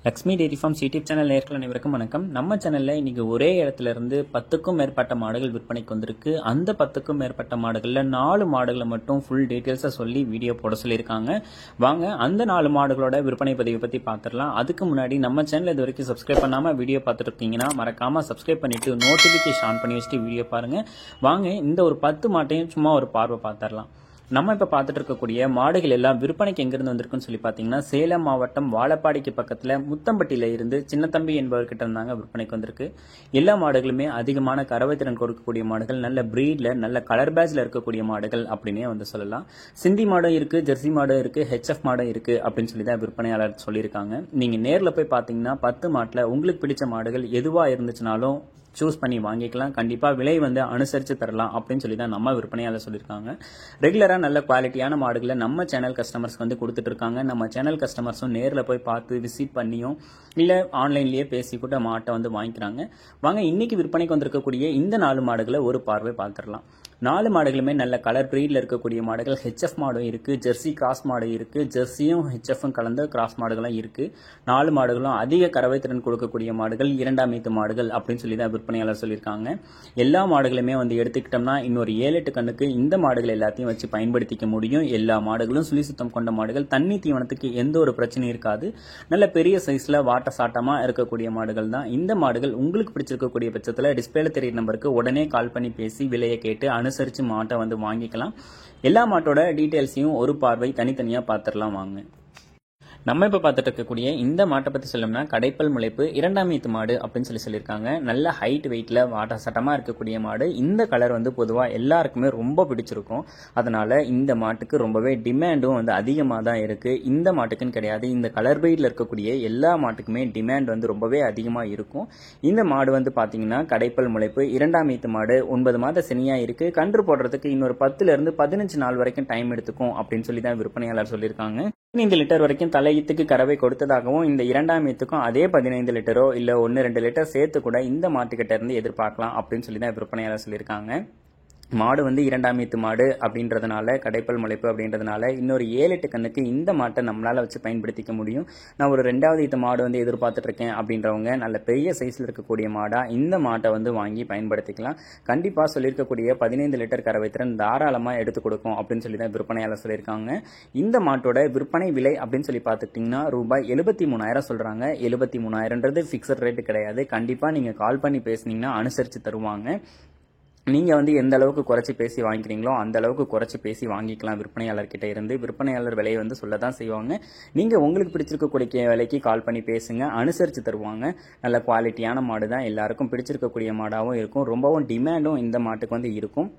Lakshmi dairy farms YouTube channel நேயர்கள் அனைவருக்கும் வணக்கம். நம்ம சேனல்ல இன்னைக்கு ஒரே இடத்துல இருந்து 10க்கும் மேற்பட்ட மாடுகள் விற்பனைக்கு வந்திருக்கு. அந்த 10க்கும் மேற்பட்ட மாடுகள்ல 4 மாடுகளை மட்டும் ஃபுல் டீடைல்ஸா சொல்லி வீடியோ போட சொல்லியிருக்காங்க. வாங்க அந்த 4 மாடுகளோட விற்பனை பதிவை பத்தி பார்த்துடலாம். அதுக்கு முன்னாடி நம்ம சேனல் இது வரைக்கும் சப்ஸ்கிரைப் பண்ணாம வீடியோ பார்த்துட்டு இருக்கீங்கன்னா மறக்காம சப்ஸ்கிரைப் பண்ணிட்டு நோட்டிபிகேஷன் ஆன் பண்ணி வச்சுட்டு வீடியோ பாருங்க. வாங்க இந்த ஒரு 10 மாட்டையும் சும்மா ஒரு பார்வை பார்த்துடலாம். நம்ம இப்போ பார்த்துட்டு இருக்கக்கூடிய மாடுகள் எல்லாம் விற்பனைக்கு எங்கிருந்து வந்திருக்குன்னு சொல்லி பார்த்தீங்கன்னா, சேலம் மாவட்டம் வாழப்பாடிக்கு பக்கத்தில் முத்தம்பட்டியில இருந்து சின்னத்தம்பி என்பவர்கிட்ட இருந்தாங்க விற்பனைக்கு வந்திருக்கு. எல்லா மாடுகளுமே அதிகமான கறவை திறன் கொடுக்கக்கூடிய மாடுகள், நல்ல பிரீட்ல நல்ல கலர் பேட்ச்ல இருக்கக்கூடிய மாடுகள் அப்படின்னே வந்து சொல்லலாம். சிந்தி மாடும் இருக்கு, ஜெர்சி மாடும் இருக்கு, ஹெச்எஃப் மாடும் இருக்கு அப்படின்னு சொல்லி தான் விற்பனையாளர் சொல்லியிருக்காங்க. நீங்க நேரில் போய் பார்த்தீங்கன்னா 10 மாட்டில் உங்களுக்கு பிடிச்ச மாடுகள் எதுவா இருந்துச்சுனாலும் சூஸ் பண்ணி வாங்கிக்கலாம். கண்டிப்பா விலை வந்து அனுசரிச்சு தரலாம் அப்படின்னு சொல்லி தான் நம்ம விற்பனையாளர் சொல்லியிருக்காங்க. ரெகுலரா நல்ல குவாலிட்டியான மாடுகளை நம்ம சேனல் கஸ்டமர்ஸ் வந்து கொடுத்துட்டு இருக்காங்க. நம்ம சேனல் கஸ்டமர்ஸும் நேரில் போய் பார்த்து விசிட் பண்ணியும் இல்ல ஆன்லைன்லயே பேசி கூட மாட்டை வந்து வாங்கிக்கிறாங்க. வாங்க இன்னைக்கு விற்பனைக்கு வந்திருக்கக்கூடிய இந்த 4 மாடுகளை ஒரு பார்வை பார்த்துடலாம். 4 மாடுகளுமே நல்ல கலர் பிரீட்ல இருக்கக்கூடிய மாடுகள். ஹெச்எஃப் மாடும் இருக்கு, ஜெர்சி கிராஸ் மாடு இருக்கு, ஜெர்சியும் ஹெச்எஃப்பும் கலந்த கிராஸ் மாடுகளும் இருக்கு. 4 மாடுகளும் அதிக கறவை திறன் கொடுக்கக்கூடிய மாடுகள், இரண்டாம் ஈத்து மாடுகள் அப்படின்னு சொல்லி தான் விற்பனையாளர் சொல்லியிருக்காங்க. எல்லா மாடுகளுமே வந்து எடுத்துக்கிட்டோம்னா இன்னொரு 7-8 கண்ணுக்கு இந்த மாடுகள் எல்லாத்தையும் வச்சு பயன்படுத்திக்க முடியும். எல்லா மாடுகளும் சுழி சுத்தம் கொண்ட மாடுகள், தண்ணி தீவனத்துக்கு எந்த ஒரு பிரச்சனையும் இருக்காது. நல்ல பெரிய சைஸ்ல வாட்ட சாட்டமா இருக்கக்கூடிய மாடுகள் தான் இந்த மாடுகள். உங்களுக்கு பிடிச்சிருக்கக்கூடிய பட்சத்தில் டிஸ்பிளேல தெரியுற நம்பருக்கு உடனே கால் பண்ணி பேசி விலையை கேட்டு அனுசரிச்சு மாட்டை வந்து வாங்கிக்கலாம். எல்லா மாட்டோட டீடைல்ஸையும் ஒரு பார்வை தனித்தனியா பார்த்துடலாம் வாங்க. நம்ம இப்ப பார்த்துட்டு இருக்கக்கூடிய இந்த மாட்டை பத்தி சொல்லணும்னா, கடைப்பல் முளைப்பு இரண்டாம் ஈத்து மாடு அப்படின்னு சொல்லியிருக்காங்க. நல்ல ஹைட் வெயிட்ல வாட்ட சட்டமா இருக்கக்கூடிய மாடு. இந்த கலர் வந்து பொதுவா எல்லாருக்குமே ரொம்ப பிடிச்சிருக்கும். அதனால இந்த மாட்டுக்கு ரொம்பவே டிமாண்டும் வந்து அதிகமாக தான் இருக்கு. இந்த மாட்டுக்குன்னு கிடையாது, இந்த கலர் வெயிட்ல இருக்கக்கூடிய எல்லா மாட்டுக்குமே டிமாண்ட் வந்து ரொம்பவே அதிகமா இருக்கும். இந்த மாடு வந்து பாத்தீங்கன்னா கடைப்பல் முளைப்பு இரண்டாம் ஈத்து மாடு, 9 மாத செனியா இருக்கு. கன்று போடுறதுக்கு இன்னொரு 10ல இருந்து 15 நாள் வரைக்கும் டைம் எடுத்துக்கும் அப்படின்னு சொல்லி தான் விற்பனையாளர் சொல்லியிருக்காங்க. 15 லிட்டர் வரைக்கும் தலையீத்துக்கு கறவை கொடுத்ததாகவும், இந்த இரண்டாம் ஈத்துக்கும் அதே 15 லிட்டரோ இல்ல 1-2 லிட்டர் சேர்த்து கூட இந்த மாட்டுக்கிட்ட இருந்து எதிர்பார்க்கலாம் அப்படின்னு சொல்லி தான் விற்பனையாளர் சொல்லியிருக்காங்க. மாடு வந்து இரண்டாம் ஈத்து மாடு அப்படின்றதுனால, கடைப்பல் முளைப்பு அப்படின்றதுனால இன்னொரு 7-8 கண்ணுக்கு இந்த மாட்டை நம்மளால வச்சு பயன்படுத்திக்க முடியும். நான் ஒரு 2வது ஈத்து மாடு வந்து எதிர்பார்த்துட்டு இருக்கேன் அப்படின்றவங்க நல்ல பெரிய சைஸ்ல இருக்கக்கூடிய மாடா இந்த மாட்டை வந்து வாங்கி பயன்படுத்திக்கலாம். கண்டிப்பா சொல்லியிருக்கக்கூடிய 15 லிட்டர் கறவை திறன் தாராளமா எடுத்து கொடுக்கும் அப்படின்னு சொல்லி தான் விற்பனையாளர் சொல்லியிருக்காங்க. இந்த மாட்டோட விற்பனை விலை அப்படின்னு சொல்லி பார்த்துக்கிட்டீங்கன்னா ரூபாய் 73,000 சொல்றாங்க. 73,000ன்றது பிக்சட் ரேட்டு கிடையாது. கண்டிப்பா நீங்க கால் பண்ணி பேசுனீங்கன்னா அனுசரிச்சு தருவாங்க. நீங்க வந்து எந்த அளவுக்கு குறைச்சி பேசி வாங்கிக்கிறீங்களோ அந்த அளவுக்கு குறைச்சி பேசி வாங்கிக்கலாம் விற்பனையாளர் கிட்ட இருந்து. விற்பனையாளர் விலையை வந்து சொல்லதான் செய்வாங்க. நீங்க உங்களுக்கு பிடிச்சிருக்கக்கூடிய விலைக்கு கால் பண்ணி பேசுங்க, அனுசரிச்சு தருவாங்க. நல்ல குவாலிட்டியான மாடு தான், எல்லாருக்கும் பிடிச்சிருக்கக்கூடிய மாடாகவும் இருக்கும். ரொம்பவும் டிமாண்டும் இந்த மாட்டுக்கு வந்து இருக்கும்.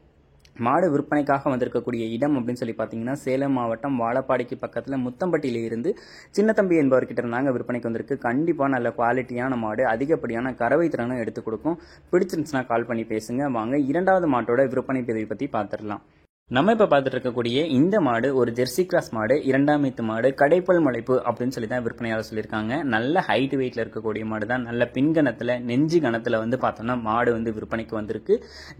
மாடு விற்பனைக்காக வந்திருக்கக்கூடிய இடம் அப்படின்னு சொல்லி பார்த்தீங்கன்னா, சேலம் மாவட்டம் வாழப்பாடிக்கு பக்கத்தில் முத்தம்பட்டியில இருந்து சின்னத்தம்பி என்பவர்கிட்ட இருந்தாங்க விற்பனைக்கு வந்திருக்கு. கண்டிப்பாக நல்ல குவாலிட்டியான மாடு, அதிகப்படியான கறவை திறனும் எடுத்து கொடுக்கும். பிடிச்சிருந்துச்சுன்னா கால் பண்ணி பேசுங்க. வாங்க 2வது மாட்டோட விற்பனை பதிவை பற்றி பார்த்துடலாம். நம்ம இப்ப பார்த்துட்டு இருக்கக்கூடிய இந்த மாடு ஒரு ஜெர்சி கிராஸ் மாடு, இரண்டாம் ஈத்து மாடு, கடைப்பல் முளைப்பு அப்படின்னு சொல்லி தான் விற்பனையாளர் சொல்லியிருக்காங்க. நல்ல ஹைட் வெயிட்ல இருக்கக்கூடிய மாடு தான். நல்ல பின்கணத்துல நெஞ்சு கணத்துல வந்து பார்த்தோம்னா மாடு வந்து விற்பனைக்கு வந்திருக்கு.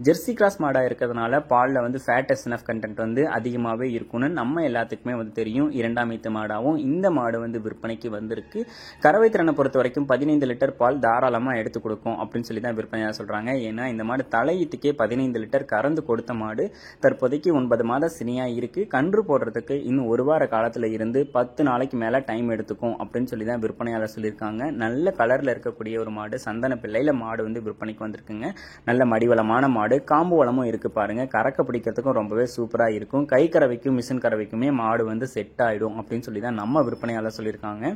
ஜெர்சி கிராஸ் மாடா இருக்கிறதுனால பால்ல வந்து ஃபேட் எஸ்என்எஃப் கண்டென்ட் வந்து அதிகமாகவே இருக்கும்னு நம்ம எல்லாத்துக்குமே வந்து தெரியும். இரண்டாம் ஈத்து மாடாவும் இந்த மாடு வந்து விற்பனைக்கு வந்திருக்கு. கறவை திறனை பொறுத்த வரைக்கும் 15 லிட்டர் பால் தாராளமா எடுத்து கொடுக்கும் அப்படின்னு சொல்லி தான் விற்பனையாளர் சொல்றாங்க. ஏன்னா இந்த மாடு தலையீத்துக்கே 15 லிட்டர் கறந்து கொடுத்த மாடு. தற்போதைக்கு 9 மாத சினியா இருக்கு. கன்று போடுறதுக்கு இன்னும் 1 வார காலத்துல இருந்து 10 நாளைக்கு மேல டைம் எடுத்துக்கும் அப்படின்னு சொல்லி தான் விற்பனையாளர் சொல்லியிருக்காங்க. நல்ல கலர்ல இருக்கக்கூடிய ஒரு மாடு, சந்தன பிள்ளையில மாடு வந்து விற்பனைக்கு வந்திருக்குங்க. நல்ல மடிவளமான மாடு, காம்பு வளமும் இருக்கு பாருங்க. கறக்க பிடிக்கிறதுக்கும் ரொம்பவே சூப்பரா இருக்கும். கை கறவைக்கும் மிஷின் கறவைக்குமே மாடு வந்து செட் ஆயிடும் அப்படின்னு சொல்லி தான் நம்ம விற்பனையாளர் சொல்லியிருக்காங்க.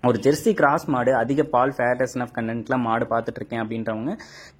ஒரு ஜெர்சி கிராஸ் மாடு, அதிக பால் ஃபேட் எஸ்என்எஃப் கண்டென்ட்ல மாடு பார்த்துட்டு இருக்கேன் அப்படின்றவங்க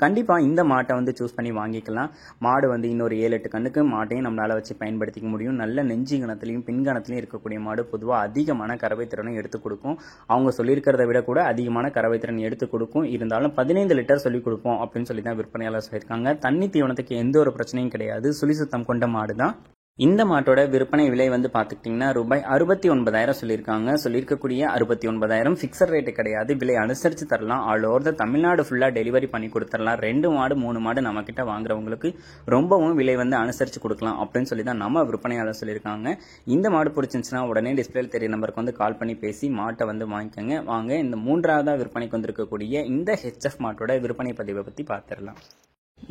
கண்டிப்பா இந்த மாட்டை வந்து சூஸ் பண்ணி வாங்கிக்கலாம். மாடு வந்து இன்னொரு 7-8 கண்ணுக்கு மாட்டையும் நம்மளால வச்சு பயன்படுத்திக்க முடியும். நல்ல நெஞ்சு கணத்திலையும் பின்கணத்திலையும் இருக்கக்கூடிய மாடு. பொதுவாக அதிகமான கறவை திறனும் எடுத்து கொடுக்கும். அவங்க சொல்லியிருக்கிறத விட கூட அதிகமான கறவை திறன் எடுத்து கொடுக்கும். இருந்தாலும் 15 லிட்டர் சொல்லி கொடுப்போம் அப்படின்னு சொல்லி தான் விற்பனையாளர் சொல்லியிருக்காங்க. தண்ணி தீவனத்துக்கு எந்த ஒரு பிரச்சனையும் கிடையாது. சுழி சுத்தம் கொண்ட மாடு தான். இந்த மாட்டோட விற்பனை விலை வந்து பார்த்துக்கிட்டிங்கன்னா ரூபாய் 69,000 சொல்லியிருக்காங்க. சொல்லியிருக்கக்கூடிய 69,000 ஃபிக்ஸட் ரேட்டு கிடையாது. விலை அனுசரித்து தரலாம். ஆல் ஓவர் த தமிழ்நாடு ஃபுல்லாக டெலிவரி பண்ணி கொடுத்துடலாம். 2 மாடு 3 மாடு நம்மக்கிட்ட வாங்குறவங்களுக்கு ரொம்பவும் விலை வந்து அனுசரித்து கொடுக்கலாம் அப்படின்னு சொல்லி தான் நம்ம விற்பனையாளர் சொல்லியிருக்காங்க. இந்த மாடு பிடிச்சிருந்துச்சுன்னா உடனே டிஸ்பிளேல தெரிய நம்பருக்கு வந்து கால் பண்ணி பேசி மாட்டை வந்து வாங்கிக்கோங்க. வாங்க இந்த 3ஆவதா விற்பனைக்கு வந்திருக்கக்கூடிய இந்த ஹெச்எஃப் மாட்டோட விற்பனை பதிவை பற்றி பார்த்துடலாம்.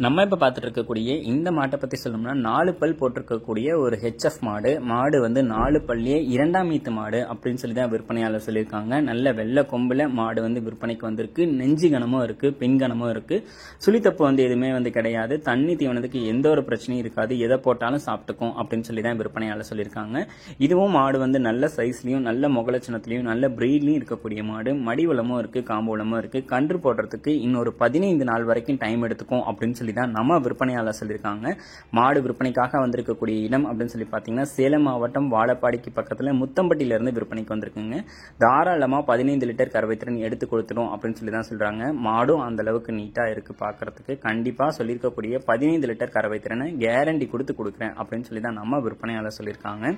நம்ம இப்போ பார்த்துட்டு இருக்கக்கூடிய இந்த மாட்டை பற்றி சொல்லணும்னா 4 பல் போட்டிருக்கக்கூடிய ஒரு ஹெச்எஃப் மாடு வந்து 4 பல்லியே 2ஆம் ஈத்து மாடு அப்படின்னு சொல்லி தான் விற்பனையாளர் சொல்லியிருக்காங்க. நல்ல வெள்ளை கொம்பில் மாடு வந்து விற்பனைக்கு வந்திருக்கு. நெஞ்சு கனமும் இருக்குது, பின் கனமும் இருக்குது. சுழித்தப்பு வந்து எதுவுமே வந்து கிடையாது. தண்ணி தீவனத்துக்கு எந்த ஒரு பிரச்சனையும் இருக்காது. எதை போட்டாலும் சாப்பிட்டுக்கும் அப்படின்னு சொல்லி தான் விற்பனையாளர் சொல்லியிருக்காங்க. இதுவும் மாடு வந்து நல்ல சைஸ்லையும் நல்ல முகலட்சணத்துலையும் நல்ல பிரீட்லையும் இருக்கக்கூடிய மாடு. மடி வளமும் இருக்குது, காம்பு வளமும் இருக்குது. கன்று போடுறதுக்கு இன்னொரு 15 நாள் வரைக்கும் டைம் எடுத்துக்கும் அப்படின்னு சொல்லி தான் நம்ம விற்பனையாளர் சொல்லியிருக்காங்க. மாடு விற்பனைக்காக வந்திருக்கக்கூடிய இடம் அப்படின்னு சொல்லி பார்த்தீங்கன்னா சேலம் மாவட்டம் வாழப்பாடிக்கு பக்கத்தில் முத்தம்பட்டியிலிருந்து விற்பனைக்கு வந்திருக்குங்க. தாராளமாக 15 லிட்டர் கறவைத்திறன் எடுத்து கொடுத்துடும் அப்படின்னு சொல்லி தான் சொல்கிறாங்க. மாடும் அந்த அளவுக்கு நீட்டாக இருக்குது பார்க்கறதுக்கு. கண்டிப்பாக சொல்லியிருக்கக்கூடிய 15 லிட்டர் கறவைத்திறனை கேரண்டி கொடுக்குறேன் அப்படின்னு சொல்லி தான் நம்ம விற்பனையாளர் சொல்லியிருக்காங்க.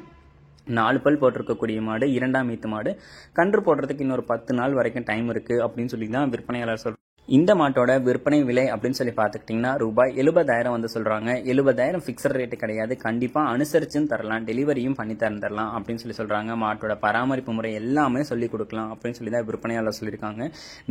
4 பல் போட்டிருக்கக்கூடிய மாடு, 2ஆம் ஈத்து மாடு. கன்று போடுறதுக்கு இன்னொரு 10 நாள் வரைக்கும் டைம் இருக்குது அப்படின்னு சொல்லி தான் விற்பனையாளர் சொல்கிறாங்க. இந்த மாட்டோட விற்பனை விலை அப்படின்னு சொல்லி பார்த்துக்கிட்டிங்கன்னா ரூபாய் 70,000 வந்து சொல்கிறாங்க. 70,000 ஃபிக்ஸட் ரேட்டு கிடையாது. கண்டிப்பாக அனுசரிச்சும் தரலாம், டெலிவரியும் பண்ணி தரலாம் அப்படின்னு சொல்லி சொல்கிறாங்க. மாட்டோட பராமரிப்பு முறை எல்லாமே சொல்லிக் கொடுக்கலாம் அப்படின்னு சொல்லி தான் விற்பனையாளர் சொல்லியிருக்காங்க.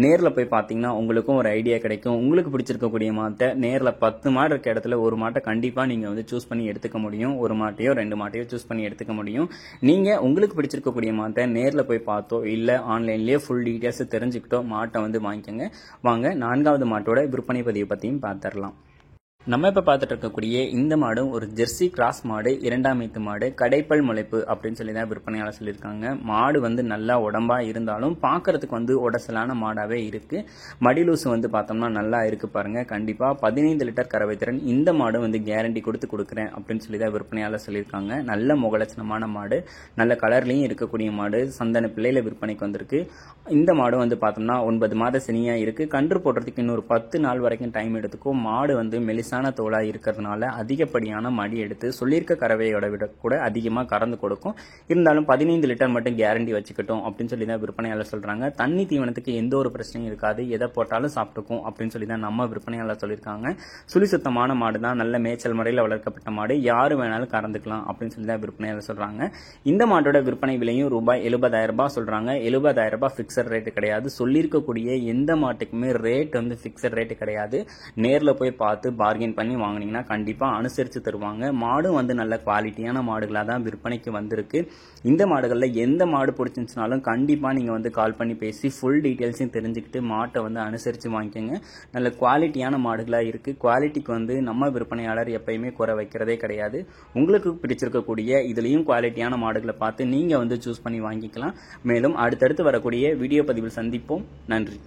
நேரில் போய் பார்த்தீங்கன்னா உங்களுக்கும் ஒரு ஐடியா கிடைக்கும். உங்களுக்கு பிடிச்சிருக்கக்கூடிய மாட்டை நேரில் 10 மாடு இருக்க இடத்துல ஒரு மாட்டை கண்டிப்பாக நீங்கள் வந்து சூஸ் பண்ணி எடுத்துக்க முடியும். ஒரு மாட்டையோ 2 மாட்டையோ சூஸ் பண்ணி எடுத்துக்க முடியும். நீங்கள் உங்களுக்கு பிடிச்சிருக்கக்கூடிய மாட்டை நேரில் போய் பார்த்தோ இல்லை ஆன்லைன்லேயே ஃபுல் டீட்டெயில்ஸ் தெரிஞ்சுக்கிட்டோ மாட்டை வந்து வாங்கிக்கோங்க. வாங்க 4ஆவது மாட்டோட விற்பனை பதிவு பற்றியும் பார்த்துடலாம். நம்ம இப்போ பார்த்துட்டு இருக்கக்கூடிய இந்த மாடும் ஒரு ஜெர்சி கிராஸ் மாடு, 2ஆம் ஈத்து மாடு, கடைப்பல் முளைப்பு அப்படின்னு சொல்லி தான் விற்பனையாளர் சொல்லியிருக்காங்க. மாடு வந்து நல்லா உடம்பா இருந்தாலும் பார்க்கறதுக்கு வந்து உடசலான மாடாகவே இருக்கு. மடிலூசு வந்து பார்த்தோம்னா நல்லா இருக்கு பாருங்க. கண்டிப்பாக 15 லிட்டர் கறவைத்திறன் இந்த மாடு வந்து கேரண்டி கொடுக்குறேன் அப்படின்னு சொல்லி தான் விற்பனையாளர் சொல்லியிருக்காங்க. நல்ல முகலட்சணமான மாடு, நல்ல கலர்லையும் இருக்கக்கூடிய மாடு. சந்தன பிள்ளையில விற்பனைக்கு வந்திருக்கு. இந்த மாடு வந்து பார்த்தோம்னா 9 மாத சினியா இருக்கு. கன்று போடுறதுக்கு இன்னொரு 10 நாள் வரைக்கும் டைம் எடுத்துக்கும். மாடு வந்து மெலிசா தோலா இருக்கிறதுனால அதிகப்படியான மடி எடுத்து சொல்லியிருக்க கறவையோட விட கூட அதிகமாக கறந்து கொடுக்கும். இருந்தாலும் 15 லிட்டர் மட்டும் கேரண்டி வச்சுக்கிட்டோம் அப்படின்னு சொல்லி தான் விற்பனையாளர் சொல்றாங்க. தண்ணி தீவனத்துக்கு எந்த ஒரு பிரச்சனையும் இருக்காது. எதை போட்டாலும் சாப்பிட்டுக்கும் அப்படின்னு சொல்லி தான் நம்ம விற்பனையாளர் சொல்லியிருக்காங்க. சுழி சுத்தமான மாடு தான், நல்ல மேய்ச்சல் முறையில் வளர்க்கப்பட்ட மாடு. யாரு வேணாலும் கறந்துக்கலாம் அப்படின்னு சொல்லி தான் விற்பனையாளர் சொல்றாங்க. இந்த மாட்டோட விற்பனை விலையும் ரூபாய் 70,000 சொல்றாங்க. 70,000 ஃபிக்ஸட் ரேட்டு கிடையாது. சொல்லியிருக்கக்கூடிய எந்த மாட்டுக்குமே ரேட் வந்து ஃபிக்ஸட் ரேட்டு கிடையாது. நேரில் போய் பார்த்து பார்கெயின் பண்ணி வாங்கினீங்கன்னா கண்டிப்பாக அனுசரித்து தருவாங்க. மாடும் வந்து நல்ல குவாலிட்டியான மாடுகளாக தான் விற்பனைக்கு வந்திருக்கு. இந்த மாடுகளில் எந்த மாடு பிடிச்சிருந்துச்சுனாலும் கண்டிப்பாக நீங்கள் வந்து கால் பண்ணி பேசி ஃபுல் டீட்டெயில்ஸையும் தெரிஞ்சுக்கிட்டு மாட்டை வந்து அனுசரித்து வாங்கிக்கோங்க. நல்ல குவாலிட்டியான மாடுகளாக இருக்குது. குவாலிட்டிக்கு வந்து நம்ம விற்பனையாளர் எப்பயுமே குறை வைக்கிறதே கிடையாது. உங்களுக்கு பிடிச்சிருக்கக்கூடிய இதுலேயும் குவாலிட்டியான மாடுகளை பார்த்து நீங்கள் வந்து சூஸ் பண்ணி வாங்கிக்கலாம். மேலும் அடுத்தடுத்து வரக்கூடிய வீடியோ பதிவில் சந்திப்போம். நன்றி.